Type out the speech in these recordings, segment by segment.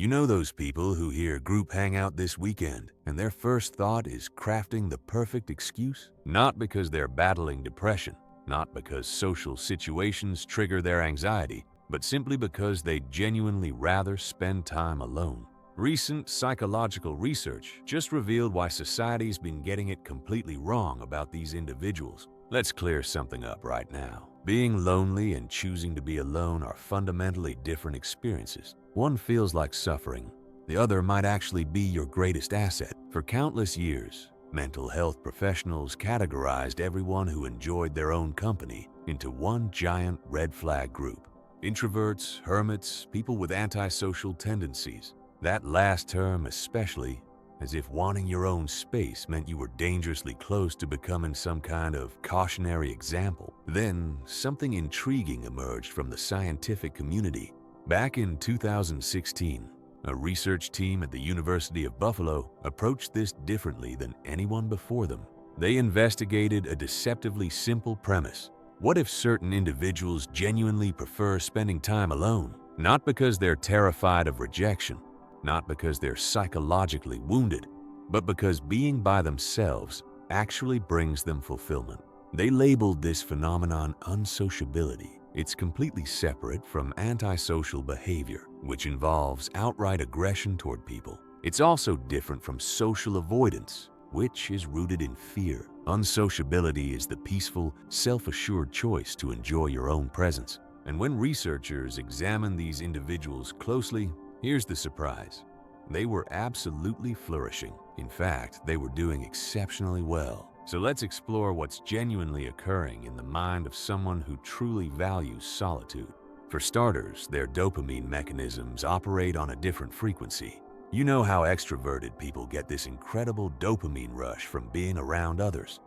You know those people who hear group hangout this weekend and their first thought is crafting the perfect excuse? Not because they're battling depression, not because social situations trigger their anxiety, but simply because they'd genuinely rather spend time alone. Recent psychological research just revealed why society's been getting it completely wrong about these individuals. Let's clear something up right now. Being lonely and choosing to be alone are fundamentally different experiences. One feels like suffering. The other might actually be your greatest asset. For countless years, mental health professionals categorized everyone who enjoyed their own company into one giant red flag group. Introverts, hermits, people with antisocial tendencies. That last term especially, as if wanting your own space meant you were dangerously close to becoming some kind of cautionary example. Then, something intriguing emerged from the scientific community. Back in 2016, a research team at the University of Buffalo approached this differently than anyone before them. They investigated a deceptively simple premise. What if certain individuals genuinely prefer spending time alone? Not because they're terrified of rejection, not because they're psychologically wounded, but because being by themselves actually brings them fulfillment. They labeled this phenomenon unsociability. It's completely separate from antisocial behavior, which involves outright aggression toward people. It's also different from social avoidance, which is rooted in fear. Unsociability is the peaceful, self-assured choice to enjoy your own presence. And when researchers examine these individuals closely, here's the surprise. They were absolutely flourishing. In fact, they were doing exceptionally well. So let's explore what's genuinely occurring in the mind of someone who truly values solitude. For starters, their dopamine mechanisms operate on a different frequency. You know how extroverted people get this incredible dopamine rush from being around others.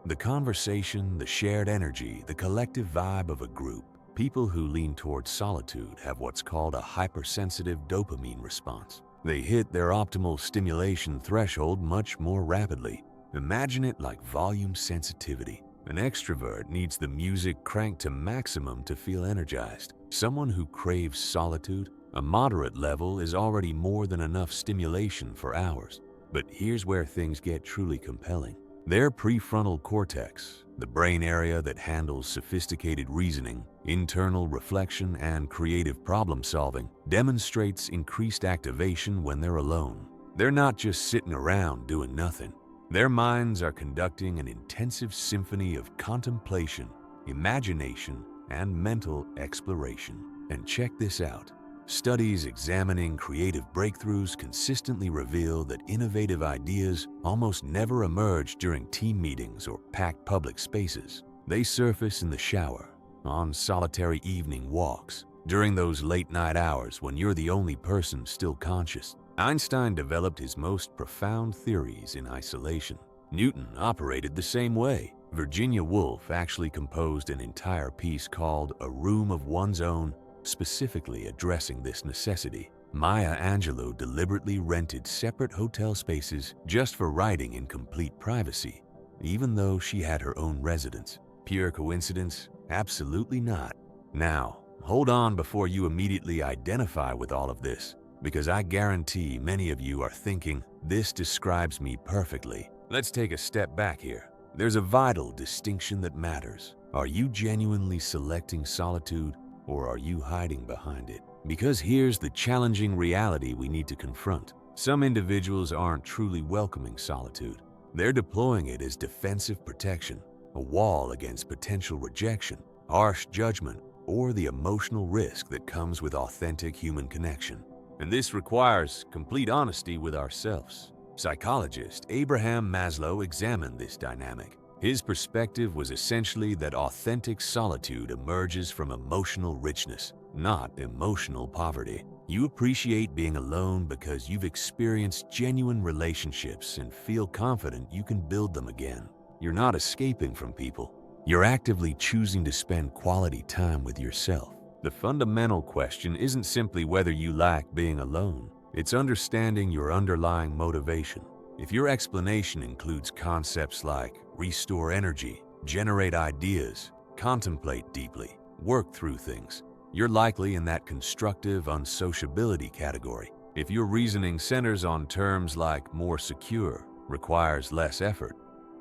The conversation, the shared energy, the collective vibe of a group. People who lean towards solitude have what's called a hypersensitive dopamine response. They hit their optimal stimulation threshold much more rapidly. Imagine it like volume sensitivity. An extrovert needs the music cranked to maximum to feel energized. Someone who craves solitude, a moderate level is already more than enough stimulation for hours. But here's where things get truly compelling. Their prefrontal cortex, the brain area that handles sophisticated reasoning, internal reflection, and creative problem solving, demonstrates increased activation when they're alone. They're not just sitting around doing nothing. Their minds are conducting an intensive symphony of contemplation, imagination, and mental exploration. And check this out. Studies examining creative breakthroughs consistently reveal that innovative ideas almost never emerge during team meetings or packed public spaces. They surface in the shower, on solitary evening walks, during those late-night hours when you're the only person still conscious. Einstein developed his most profound theories in isolation. Newton operated the same way. Virginia Woolf actually composed an entire piece called A Room of One's Own, specifically addressing this necessity. Maya Angelou deliberately rented separate hotel spaces just for writing in complete privacy, even though she had her own residence. Pure coincidence? Absolutely not. Now, hold on before you immediately identify with all of this, because I guarantee many of you are thinking, this describes me perfectly. Let's take a step back here. There's a vital distinction that matters. Are you genuinely selecting solitude, or are you hiding behind it? Because here's the challenging reality we need to confront. Some individuals aren't truly welcoming solitude. They're deploying it as defensive protection, a wall against potential rejection, harsh judgment, or the emotional risk that comes with authentic human connection. And this requires complete honesty with ourselves. Psychologist Abraham Maslow examined this dynamic. His perspective was essentially that authentic solitude emerges from emotional richness, not emotional poverty. You appreciate being alone because you've experienced genuine relationships and feel confident you can build them again. You're not escaping from people. You're actively choosing to spend quality time with yourself. The fundamental question isn't simply whether you like being alone. It's understanding your underlying motivation. If your explanation includes concepts like restore energy, generate ideas, contemplate deeply, work through things, you're likely in that constructive unsociability category. If your reasoning centers on terms like more secure, requires less effort,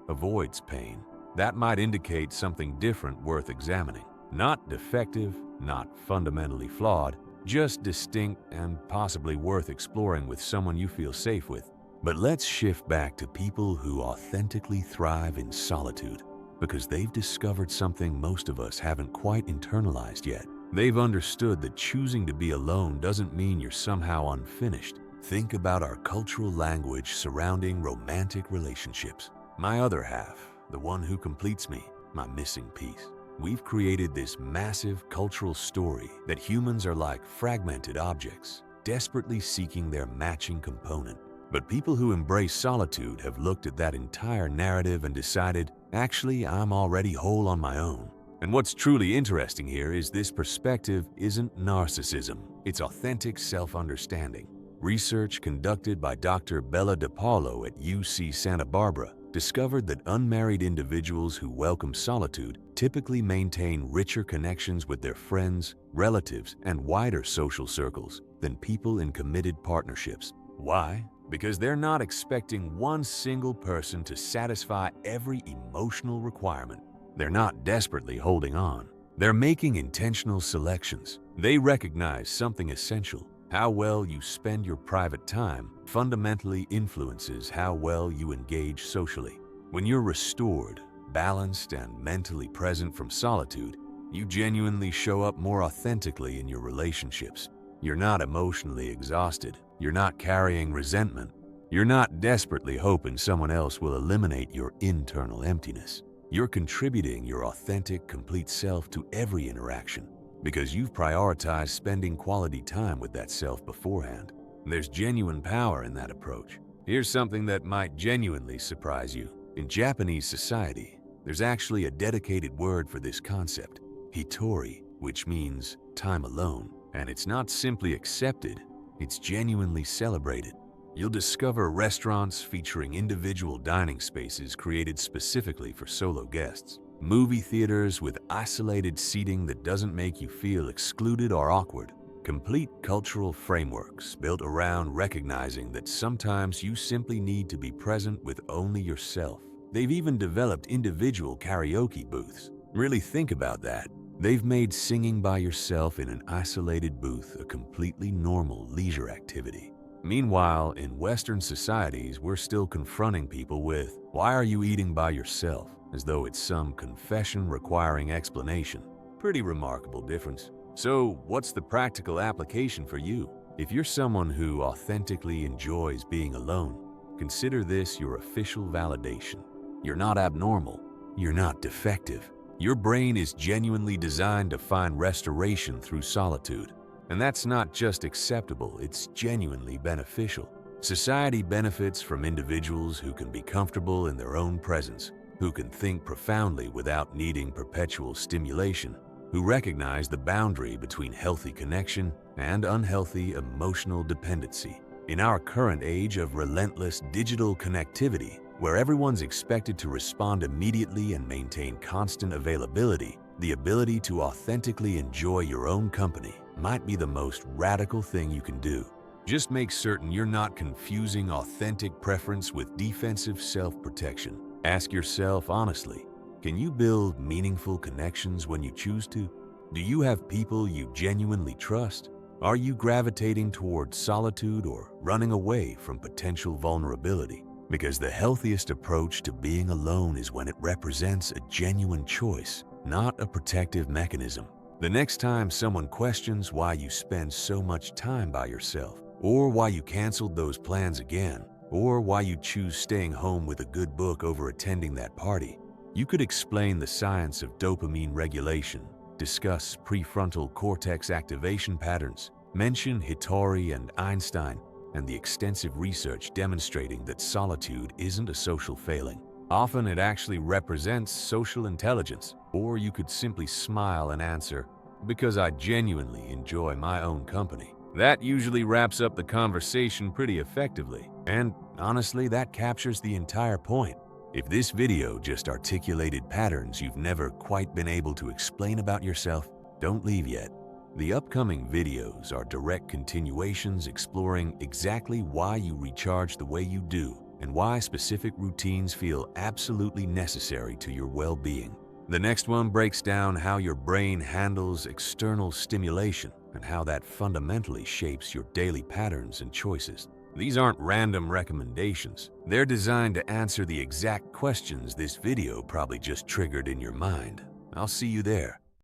avoids pain, that might indicate something different worth examining. Not defective, not fundamentally flawed, just distinct and possibly worth exploring with someone you feel safe with. But let's shift back to people who authentically thrive in solitude, because they've discovered something most of us haven't quite internalized yet. They've understood that choosing to be alone doesn't mean you're somehow unfinished. Think about our cultural language surrounding romantic relationships. My other half, the one who completes me, my missing piece. We've created this massive cultural story that humans are like fragmented objects, desperately seeking their matching component. But people who embrace solitude have looked at that entire narrative and decided, actually, I'm already whole on my own. And what's truly interesting here is this perspective isn't narcissism, it's authentic self-understanding. Research conducted by Dr. Bella DePaulo at UC Santa Barbara discovered that unmarried individuals who welcome solitude typically maintain richer connections with their friends, relatives, and wider social circles than people in committed partnerships. Why? Because they're not expecting one single person to satisfy every emotional requirement. They're not desperately holding on. They're making intentional selections. They recognize something essential. How well you spend your private time fundamentally influences how well you engage socially. When you're restored, balanced, and mentally present from solitude, you genuinely show up more authentically in your relationships. You're not emotionally exhausted. You're not carrying resentment. You're not desperately hoping someone else will eliminate your internal emptiness. You're contributing your authentic, complete self to every interaction because you've prioritized spending quality time with that self beforehand. There's genuine power in that approach. Here's something that might genuinely surprise you. In Japanese society, there's actually a dedicated word for this concept, hitori, which means time alone. And it's not simply accepted, it's genuinely celebrated. You'll discover restaurants featuring individual dining spaces created specifically for solo guests. Movie theaters with isolated seating that doesn't make you feel excluded or awkward. Complete cultural frameworks built around recognizing that sometimes you simply need to be present with only yourself. They've even developed individual karaoke booths. Really think about that. They've made singing by yourself in an isolated booth a completely normal leisure activity. Meanwhile, in Western societies, we're still confronting people with, "Why are you eating by yourself?" as though it's some confession requiring explanation. Pretty remarkable difference. So, what's the practical application for you? If you're someone who authentically enjoys being alone, consider this your official validation. You're not abnormal. You're not defective. Your brain is genuinely designed to find restoration through solitude. And that's not just acceptable, it's genuinely beneficial. Society benefits from individuals who can be comfortable in their own presence, who can think profoundly without needing perpetual stimulation, who recognize the boundary between healthy connection and unhealthy emotional dependency. In our current age of relentless digital connectivity, where everyone's expected to respond immediately and maintain constant availability, the ability to authentically enjoy your own company might be the most radical thing you can do. Just make certain you're not confusing authentic preference with defensive self-protection. Ask yourself honestly, can you build meaningful connections when you choose to? Do you have people you genuinely trust? Are you gravitating towards solitude or running away from potential vulnerability? Because the healthiest approach to being alone is when it represents a genuine choice, not a protective mechanism. The next time someone questions why you spend so much time by yourself, or why you canceled those plans again, or why you choose staying home with a good book over attending that party, you could explain the science of dopamine regulation, discuss prefrontal cortex activation patterns, mention Hitori and Einstein, and the extensive research demonstrating that solitude isn't a social failing. Often it actually represents social intelligence. Or you could simply smile and answer, "Because I genuinely enjoy my own company." That usually wraps up the conversation pretty effectively. And honestly, that captures the entire point. If this video just articulated patterns you've never quite been able to explain about yourself, don't leave yet. The upcoming videos are direct continuations exploring exactly why you recharge the way you do and why specific routines feel absolutely necessary to your well-being. The next one breaks down how your brain handles external stimulation and how that fundamentally shapes your daily patterns and choices. These aren't random recommendations. They're designed to answer the exact questions this video probably just triggered in your mind. I'll see you there.